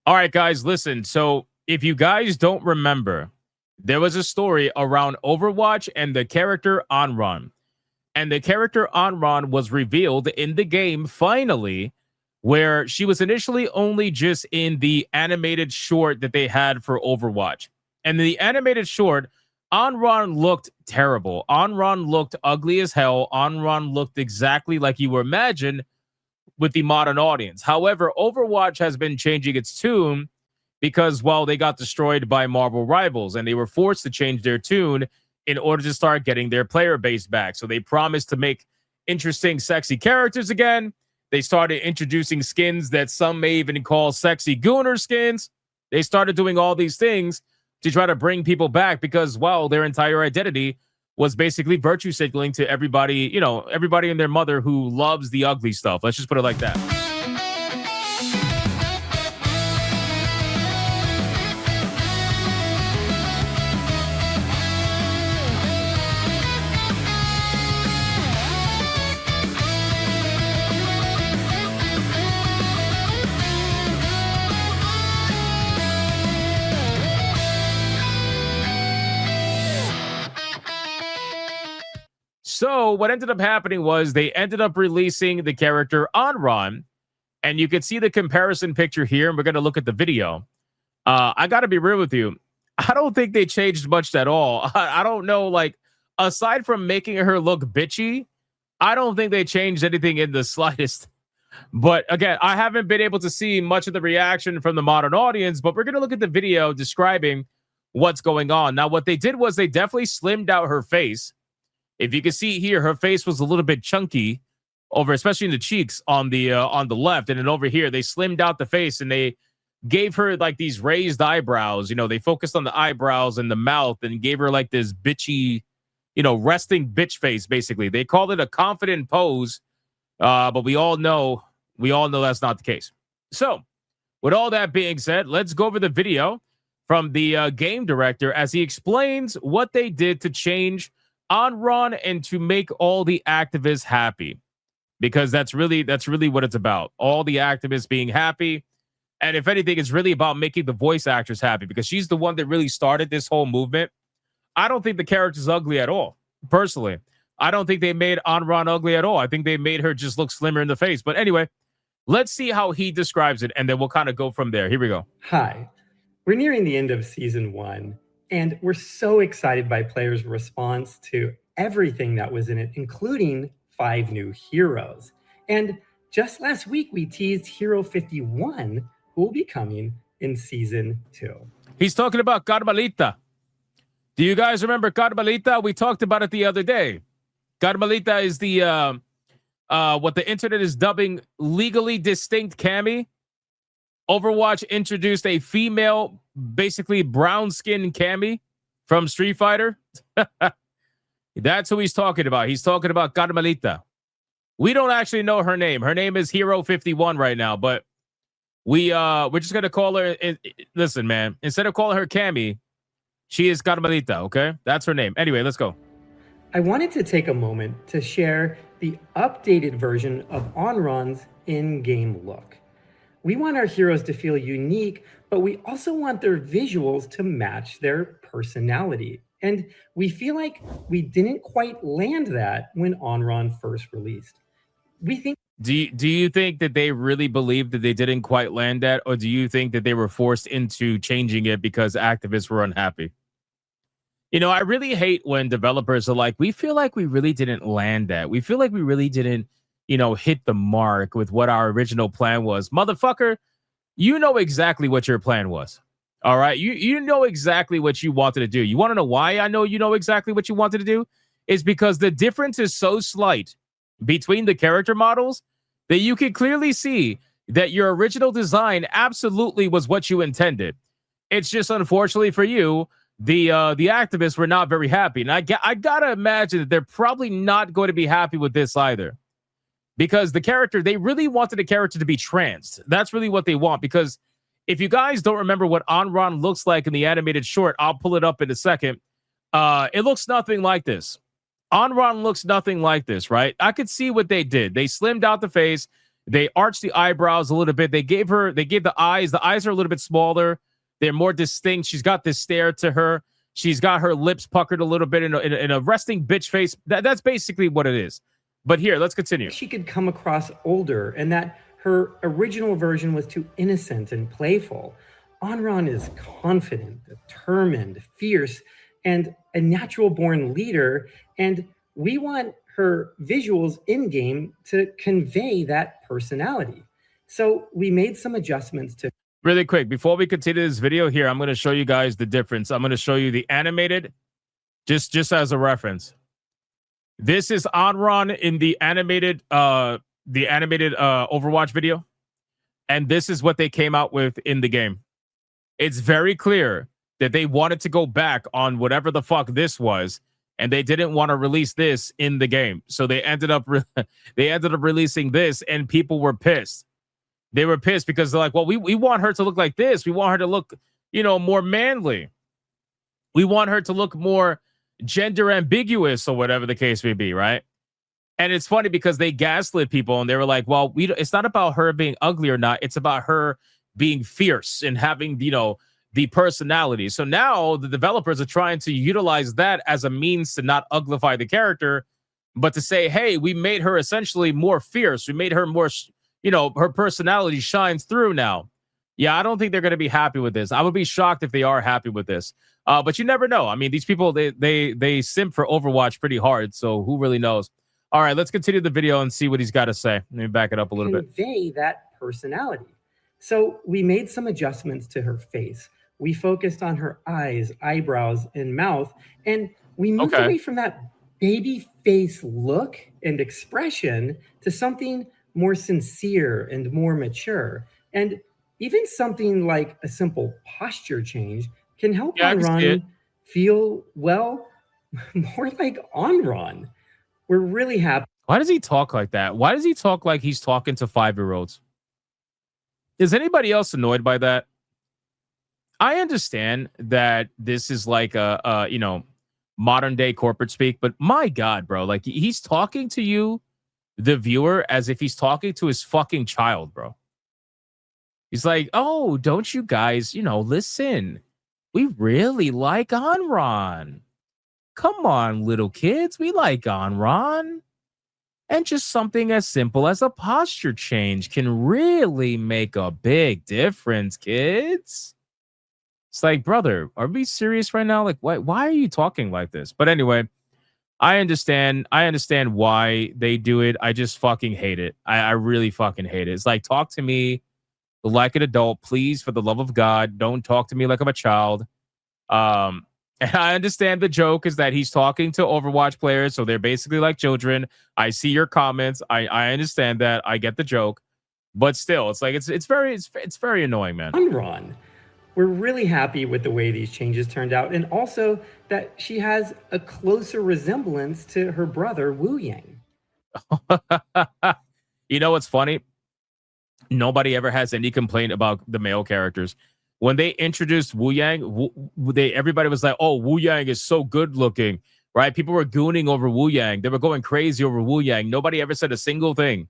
All right, guys, listen. So, if you guys don't remember, there was a story around Overwatch and the character Anran. And the character Anran was revealed in the game finally, where she was initially only just in the animated short that they had for Overwatch. And the animated short, Anran looked terrible. Anran looked ugly as hell. Anran looked exactly like you were imagined with the modern audience. However, Overwatch has been changing its tune because, well, they got destroyed by Marvel Rivals and they were forced to change their tune in order to start getting their player base back. So they promised to make interesting, sexy characters again. They started introducing skins that some may even call sexy gooner skins. They started doing all these things to try to bring people back because, well, their entire identity was basically virtue signaling to everybody, everybody and their mother who loves the ugly stuff. Let's just put it like that. So what ended up happening was they ended up releasing the character Anran, and you can see the comparison picture here, and we're going to look at the video. I got to be real with you. I don't think they changed much at all. I don't know, like, aside from making her look bitchy, I don't think they changed anything in the slightest. But again, I haven't been able to see much of the reaction from the modern audience, but we're going to look at the video describing what's going on. Now, what they did was they definitely slimmed out her face. If you can see here, her face was a little bit chunky over, especially in the cheeks on the left. And then over here, they slimmed out the face and they gave her like these raised eyebrows. They focused on the eyebrows and the mouth and gave her like this bitchy, resting bitch face, basically. They called it a confident pose. But we all know that's not the case. So with all that being said, let's go over the video from the game director as he explains what they did to change Anran and to make all the activists happy, because that's really what it's about. All the activists being happy. And if anything, it's really about making the voice actress happy because she's the one that really started this whole movement. I don't think the character's ugly at all. Personally, I don't think they made Anran ugly at all. I think they made her just look slimmer in the face. But anyway, let's see how he describes it, and then we'll kind of go from there. Here we go. Hi, we're nearing the end of season 1. And we're so excited by players' response to everything that was in it, including 5 new heroes. And just last week, we teased Hero 51, who will be coming in Season 2. He's talking about Carmelita. Do you guys remember Carmelita? We talked about it the other day. Carmelita is the, what the internet is dubbing legally distinct Cammy. Overwatch introduced a female, basically brown skin Cammy from Street Fighter. That's who he's talking about. He's talking about Carmelita. We don't actually know her name. Her name is Hero 51 right now, but we're just gonna call her. Listen, man, instead of calling her Cammy, she is Carmelita. Okay, that's her name. Anyway, let's go. I wanted to take a moment to share the updated version of Anran's in-game look. We want our heroes to feel unique, but we also want their visuals to match their personality. And we feel like we didn't quite land that when Anran first released. We think. Do you think that they really believed that they didn't quite land that, or do you think that they were forced into changing it because activists were unhappy? I really hate when developers are like, we feel like we really didn't land that. We feel like we really didn't hit the mark with what our original plan was. Motherfucker, you know exactly what your plan was. All right. You know exactly what you wanted to do. You want to know why I know you know exactly what you wanted to do? Is because the difference is so slight between the character models that you can clearly see that your original design absolutely was what you intended. It's just unfortunately for you, the activists were not very happy. And I gotta imagine that they're probably not going to be happy with this either. Because the character, they really wanted the character to be trans. That's really what they want. Because if you guys don't remember what Anran looks like in the animated short, I'll pull it up in a second. It looks nothing like this. Anran looks nothing like this, right? I could see what they did. They slimmed out the face. They arched the eyebrows a little bit. They gave the eyes. The eyes are a little bit smaller. They're more distinct. She's got this stare to her. She's got her lips puckered a little bit in a resting bitch face. That's basically what it is. But here, let's continue. She could come across older, and that her original version was too innocent and playful. Anran is confident, determined, fierce, and a natural-born leader, and we want her visuals in-game to convey that personality. So we made some adjustments to... Really quick, before we continue this video here, I'm going to show you guys the difference. I'm going to show you the animated, just as a reference. This is Anran in the animated Overwatch video, and this is what they came out with in the game. It's very clear that they wanted to go back on whatever the fuck this was, and they didn't want to release this in the game. So they ended up releasing this, and people were pissed. They were pissed because they're like, well, we want her to look like this. We want her to look, more manly. We want her to look more gender ambiguous or whatever the case may be, right? And it's funny because they gaslit people and they were like, well, it's not about her being ugly or not. It's about her being fierce and having, the personality. So now the developers are trying to utilize that as a means to not uglify the character, but to say, hey, we made her essentially more fierce. We made her more, her personality shines through now. Yeah, I don't think they're going to be happy with this. I would be shocked if they are happy with this. But you never know. I mean, these people, they simp for Overwatch pretty hard. So who really knows? All right, let's continue the video and see what he's got to say. Let me back it up a little bit. Convey that personality. So we made some adjustments to her face. We focused on her eyes, eyebrows, and mouth. And we moved away from that baby face look and expression to something more sincere and more mature. And even something like a simple posture change can help Anran feel, well, more like Anran. We're really happy. Why does he talk like that? Why does he talk like he's talking to 5-year-olds? Is anybody else annoyed by that? I understand that this is like a modern day corporate speak, but my God, bro, like he's talking to you, the viewer, as if he's talking to his fucking child, bro. He's like, oh, don't you guys, listen. We really like Anran. Come on, little kids. We like Anran. And just something as simple as a posture change can really make a big difference, kids. It's like, brother, are we serious right now? Like, why are you talking like this? But anyway, I understand why they do it. I just fucking hate it. I really fucking hate it. It's like, talk to me like an adult, please, for the love of God. Don't talk to me like I'm a child. And I understand the joke is that he's talking to Overwatch players, so they're basically like children. I see your comments. I understand that. I get the joke, but still, it's like it's very annoying, man. Anran. We're really happy with the way these changes turned out, and also that she has a closer resemblance to her brother Wu Yang. You know what's funny? Nobody ever has any complaint about the male characters. When they introduced Wu Yang, everybody was like, oh, Wu Yang is so good looking, right? People were gooning over Wu Yang. They were going crazy over Wu Yang. Nobody ever said a single thing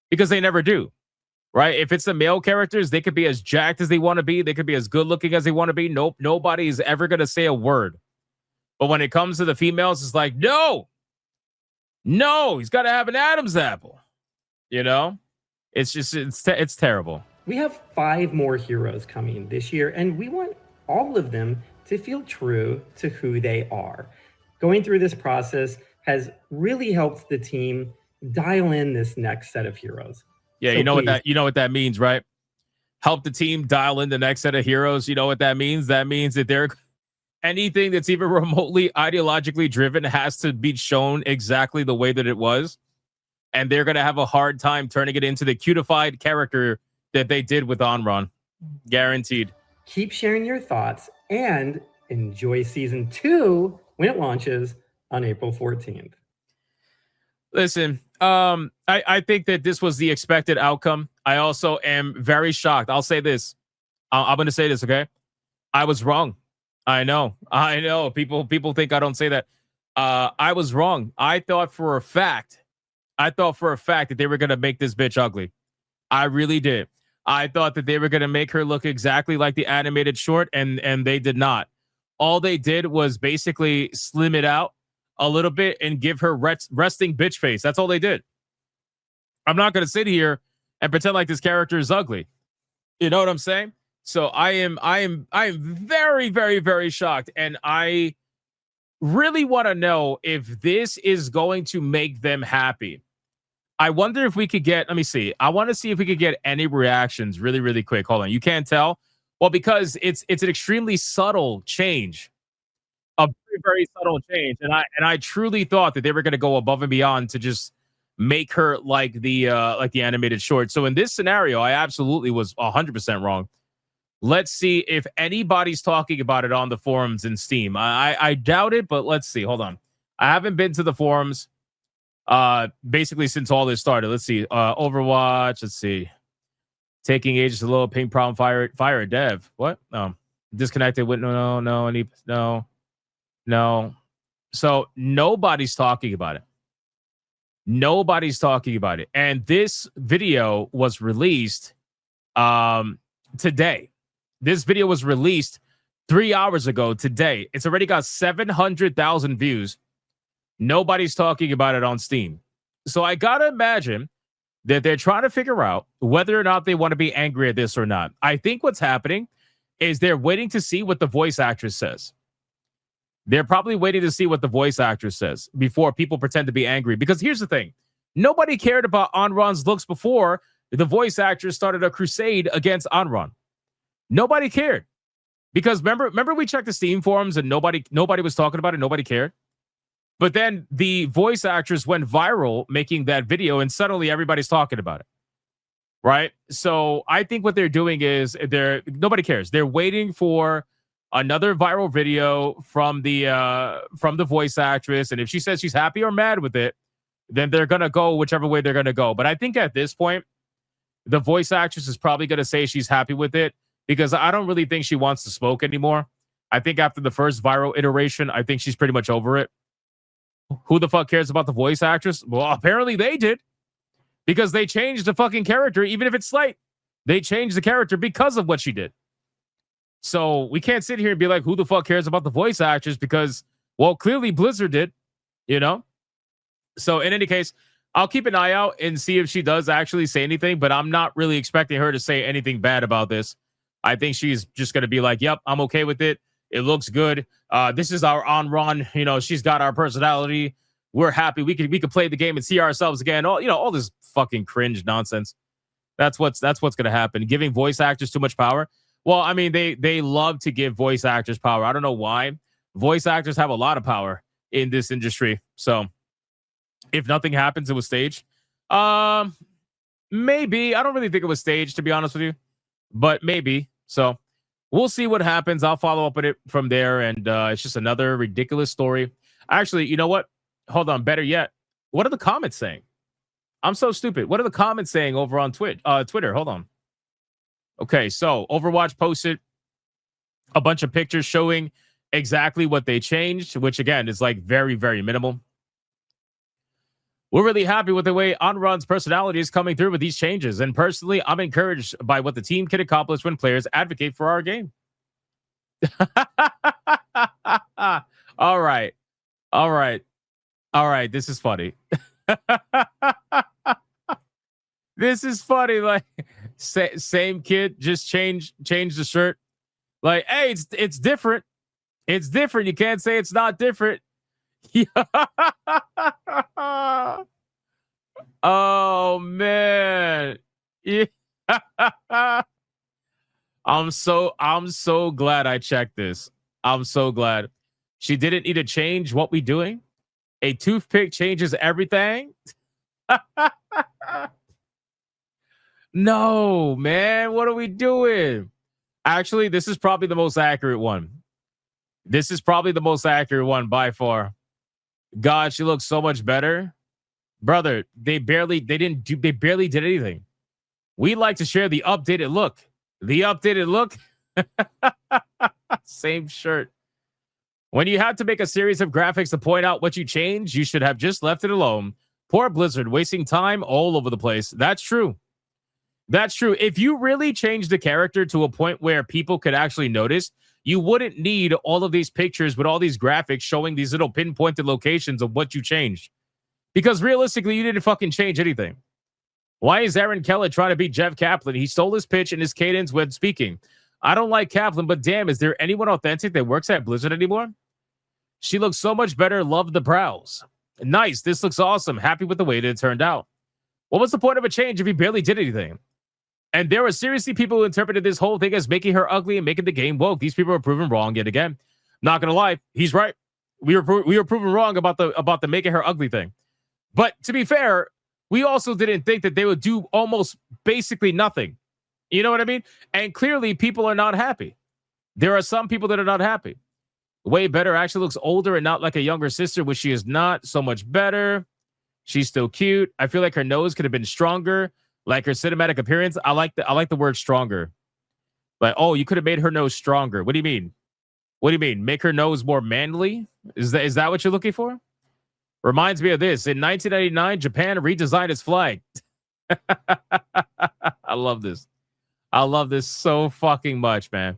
because they never do, right? If it's the male characters, they could be as jacked as they want to be. They could be as good looking as they want to be. Nope, nobody is ever going to say a word. But when it comes to the females, it's like, no, he's got to have an Adam's apple. It's just, it's terrible. We have 5 more heroes coming this year, and we want all of them to feel true to who they are. Going through this process has really helped the team dial in this next set of heroes. Yeah, so you know what that means, right? Help the team dial in the next set of heroes. You know what that means? That means that anything that's even remotely ideologically driven has to be shown exactly the way that it was. And they're going to have a hard time turning it into the cutified character that they did with Anran. Guaranteed. Keep sharing your thoughts and enjoy season 2 when it launches on April 14th. Listen, I think that this was the expected outcome. I also am very shocked. I'll say this. I'm going to say this, okay? I was wrong. I know. People think I don't say that. I was wrong. I thought for a fact that they were going to make this bitch ugly. I really did. I thought that they were going to make her look exactly like the animated short, and they did not. All they did was basically slim it out a little bit and give her resting bitch face. That's all they did. I'm not going to sit here and pretend like this character is ugly. You know what I'm saying? So I am very, very, very shocked, and I really want to know if this is going to make them happy. I wonder if we could get, let me see. I want to see if we could get any reactions really, really quick. Hold on. You can't tell? Well, because it's an extremely subtle change. A very, very subtle change. And I truly thought that they were going to go above and beyond to just make her like the animated short. So in this scenario, I absolutely was 100% wrong. Let's see if anybody's talking about it on the forums in Steam. I doubt it, but let's see. Hold on. I haven't been to the forums basically since all this started. Let's see. Overwatch. Let's see. Taking ages to load. Ping problem. Fire a dev. What? Disconnected. With no. So nobody's talking about it. Nobody's talking about it. And this video was released today. This video was released 3 hours ago today. It's already got 700,000 views. Nobody's talking about it on Steam. So I got to imagine that they're trying to figure out whether or not they want to be angry at this or not. I think what's happening is they're waiting to see what the voice actress says. They're probably waiting to see what the voice actress says before people pretend to be angry. Because here's the thing. Nobody cared about Anran's looks before the voice actress started a crusade against Anran. Nobody cared. Because remember we checked the Steam forums and nobody was talking about it. Nobody cared. But then the voice actress went viral making that video and suddenly everybody's talking about it. Right? So I think what they're doing is nobody cares. They're waiting for another viral video from the voice actress. And if she says she's happy or mad with it, then they're going to go whichever way they're going to go. But I think at this point, the voice actress is probably going to say she's happy with it because I don't really think she wants to smoke anymore. I think after the first viral iteration, I think she's pretty much over it. Who the fuck cares about the voice actress? Well, apparently they did because they changed the fucking character, even if it's slight. They changed the character because of what she did. So we can't sit here and be like, who the fuck cares about the voice actress? Because, well, clearly Blizzard did, you know? So in any case, I'll keep an eye out and see if she does actually say anything, but I'm not really expecting her to say anything bad about this. I think she's just going to be like, yep, I'm okay with it. It looks good. This is our Anran. You know, she's got our personality. We're happy. We could play the game and see ourselves again. All this fucking cringe nonsense. That's what's going to happen. Giving voice actors too much power. Well, I mean, they love to give voice actors power. I don't know why. Voice actors have a lot of power in this industry. So if nothing happens, it was staged. Maybe. I don't really think it was staged, to be honest with you. But maybe. So we'll see what happens. I'll follow up with it from there. And it's just another ridiculous story. Actually, you know what? Hold on. Better yet. What are the comments saying? I'm so stupid. What are the comments saying over on Twitter? Hold on. Okay, so Overwatch posted a bunch of pictures showing exactly what they changed, which again is like very, very minimal. We're really happy with the way Anran's personality is coming through with these changes. And personally, I'm encouraged by what the team can accomplish when players advocate for our game. All right. This is funny. This is funny. Like, same kid, just change the shirt. Like, hey, it's different. It's different. You can't say it's not different. Oh man. Yeah. I'm so glad I checked this. I'm so glad. She didn't need to change what we doing. A toothpick changes everything. No, man. What are we doing? Actually, this is probably the most accurate one. This is probably the most accurate one by far. God, she looks so much better. Brother, they barely did anything. We like to share the updated look. The updated look. Same shirt. When you have to make a series of graphics to point out what you changed, you should have just left it alone. Poor Blizzard, wasting time all over the place. That's true. That's true. If you really change the character to a point where people could actually notice, you wouldn't need all of these pictures with all these graphics showing these little pinpointed locations of what you changed. Because realistically, you didn't fucking change anything. Why is Aaron Keller trying to beat Jeff Kaplan? He stole his pitch and his cadence when speaking. I don't like Kaplan, but damn, is there anyone authentic that works at Blizzard anymore? She looks so much better. Love the brows. Nice. This looks awesome. Happy with the way that it turned out. What was the point of a change if he barely did anything? And there were seriously people who interpreted this whole thing as making her ugly and making the game woke. These people are proven wrong yet again. Not gonna lie, he's right. We were proven wrong about the making her ugly thing. But to be fair, we also didn't think that they would do almost basically nothing. You know what I mean? And clearly, people are not happy. There are some people that are not happy. Way better actually looks older and not like a younger sister, which she is not. So much better. She's still cute. I feel like her nose could have been stronger. Like her cinematic appearance, I like the word stronger. Like, oh, you could have made her nose stronger. What do you mean? What do you mean? Make her nose more manly? Is that what you're looking for? Reminds me of this. In 1999, Japan redesigned its flag. I love this. I love this so fucking much, man.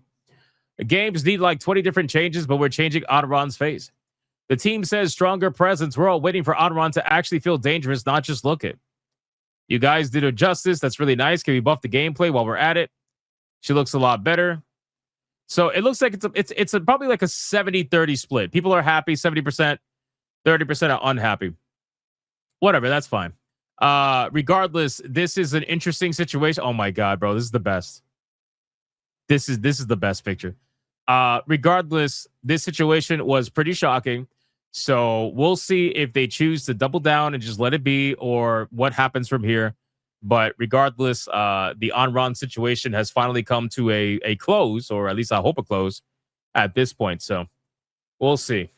The games need like 20 different changes, but we're changing Anran's face. The team says stronger presence. We're all waiting for Anran to actually feel dangerous, not just look it. You guys did her justice. That's really nice. Can we buff the gameplay while we're at it? She looks a lot better. So it looks like it's probably like a 70-30 split. People are happy, 70%, 30% are unhappy. Whatever, that's fine. Regardless, this is an interesting situation. Oh my god, bro, this is the best. This is the best picture. Regardless, this situation was pretty shocking. So we'll see if they choose to double down and just let it be or what happens from here. But regardless, the Anran situation has finally come to a close, or at least I hope a close at this point. So we'll see.